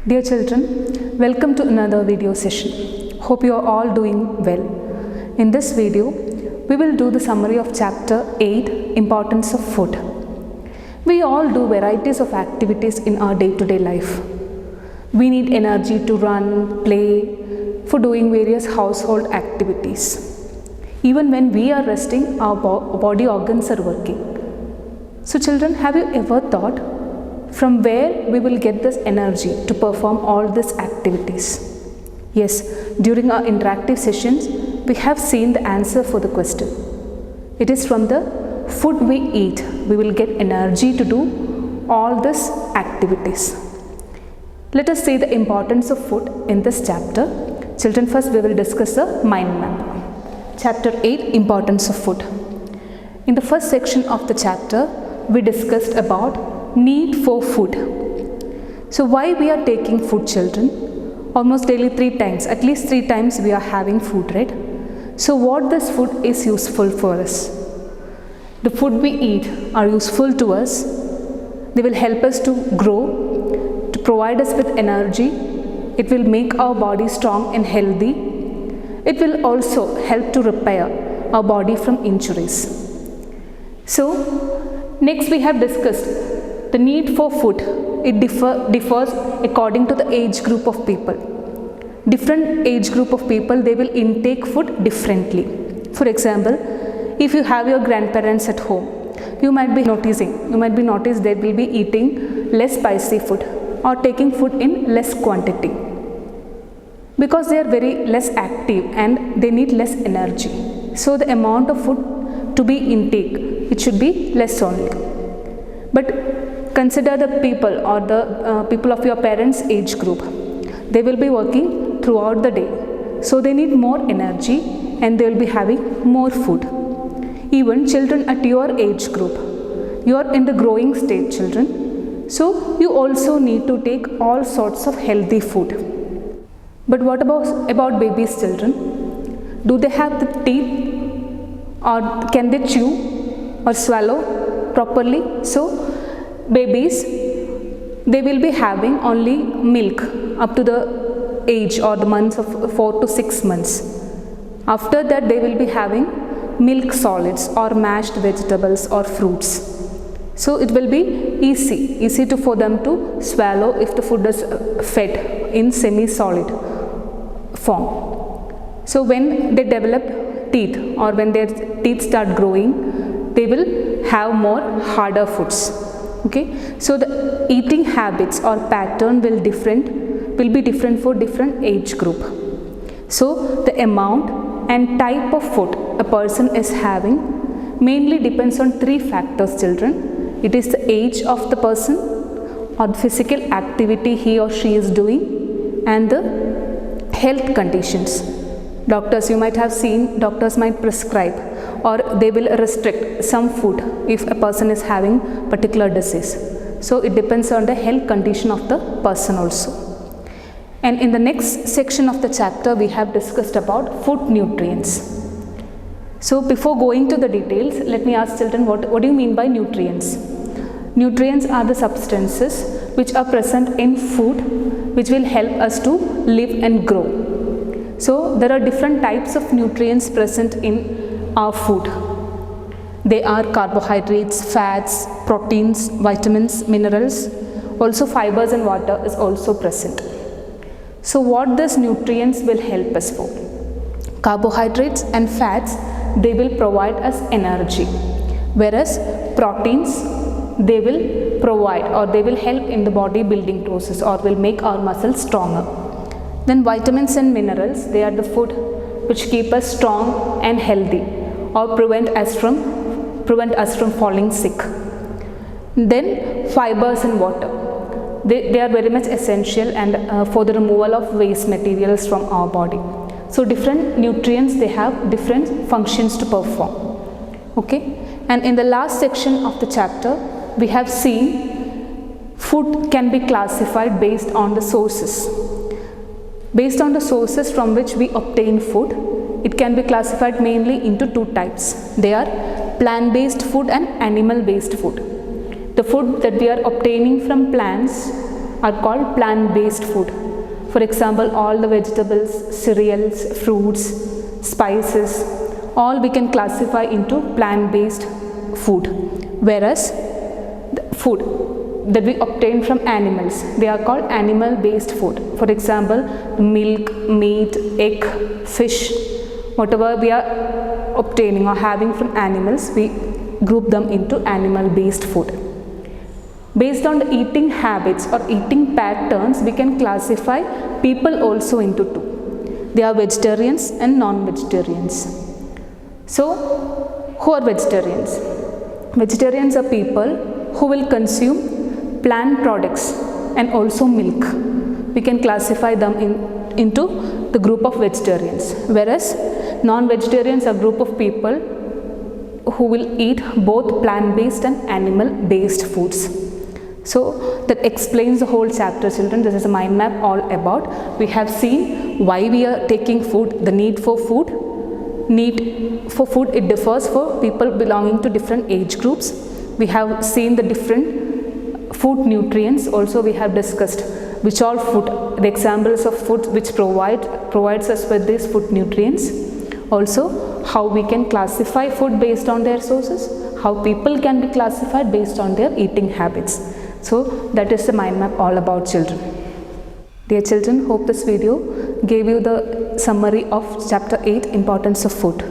Dear children, welcome to another video session. Hope you are all doing well. In this video, we will do the summary of chapter 8, Importance of Food. We all do varieties of activities in our day-to-day life. We need energy to run, play, for doing various household activities. Even when we are resting, our body organs are working. So children, have you ever thought from where we will get this energy to perform all these activities? Yes, during our interactive sessions, we have seen the answer for the question. It is from the food we eat, we will get energy to do all these activities. Let us see the importance of food in this chapter. Children, first we will discuss the mind map. Chapter 8, Importance of Food. In the first section of the chapter, we discussed about need for food. So why we are taking food, children? Almost daily 3 times, at least 3 times we are having food, right? So what this food is useful for us? The food we eat are useful to us. They will help us to grow, to provide us with energy. It will make our body strong and healthy. It will also help to repair our body from injuries. So next we have discussed the need for food. It differs according to the age group of people. Different age group of people, they will intake food differently. For example, if you have your grandparents at home, you might be noticed they will be eating less spicy food or taking food in less quantity because they are very less active and they need less energy. So the amount of food to be intake, it should be less only. But consider the people or the people of your parents' age group. They will be working throughout the day. So they need more energy and they will be having more food. Even children at your age group, you are in the growing stage, children. So you also need to take all sorts of healthy food. But what about babies, children? Do they have the teeth or can they chew or swallow properly? So babies, they will be having only milk up to the age or the months of 4 to 6 months. After that, they will be having milk solids or mashed vegetables or fruits. So it will be easy for them to swallow if the food is fed in semi-solid form. So when they develop teeth or when their teeth start growing, they will have more harder foods. Okay, so the eating habits or pattern will be different for different age group. So the amount and type of food a person is having mainly depends on 3 factors, children. It is the age of the person or the physical activity he or she is doing and the health conditions. Doctors, you might have seen, doctors might prescribe or they will restrict some food if a person is having particular disease. So it depends on the health condition of the person also. And in the next section of the chapter, we have discussed about food nutrients. So before going to the details, let me ask children, what do you mean by nutrients? Nutrients are the substances which are present in food which will help us to live and grow. So there are different types of nutrients present in our food. They are carbohydrates, fats, proteins, vitamins, minerals. Also fibers and water is also present. So what these nutrients will help us for? Carbohydrates and fats, they will provide us energy. Whereas proteins, they will provide or they will help in the body building process or will make our muscles stronger. Then vitamins and minerals, they are the food which keep us strong and healthy or prevent us from falling sick. Then fibers and water, they are very much essential and for the removal of waste materials from our body. So different nutrients, they have different functions to perform. Okay, and in the last section of the chapter, we have seen food can be classified based on the sources. Based on the sources from which we obtain food, it can be classified mainly into 2 types. They are plant-based food and animal-based food. The food that we are obtaining from plants are called plant-based food. For example, all the vegetables, cereals, fruits, spices, all we can classify into plant-based food. Whereas the food that we obtain from animals, they are called animal-based food. For example, milk, meat, egg, fish, whatever we are obtaining or having from animals, we group them into animal-based food. Based on the eating habits or eating patterns, we can classify people also into two. They are vegetarians and non-vegetarians. So, who are vegetarians? Vegetarians are people who will consume plant products and also milk. We can classify them into the group of vegetarians. Whereas non-vegetarians are a group of people who will eat both plant-based and animal-based foods. So that explains the whole chapter, children. This is a mind map all about. We have seen why we are taking food, the need for food. Need for food, it differs for people belonging to different age groups. We have seen the different food nutrients. Also we have discussed which all food, the examples of food which provides us with these food nutrients. Also how we can classify food based on their sources, how people can be classified based on their eating habits. So that is the mind map all about, children. Dear children, hope this video gave you the summary of chapter 8, importance of food.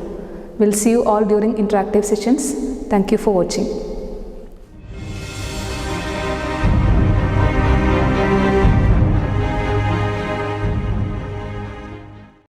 We'll see you all during interactive sessions. Thank you for watching.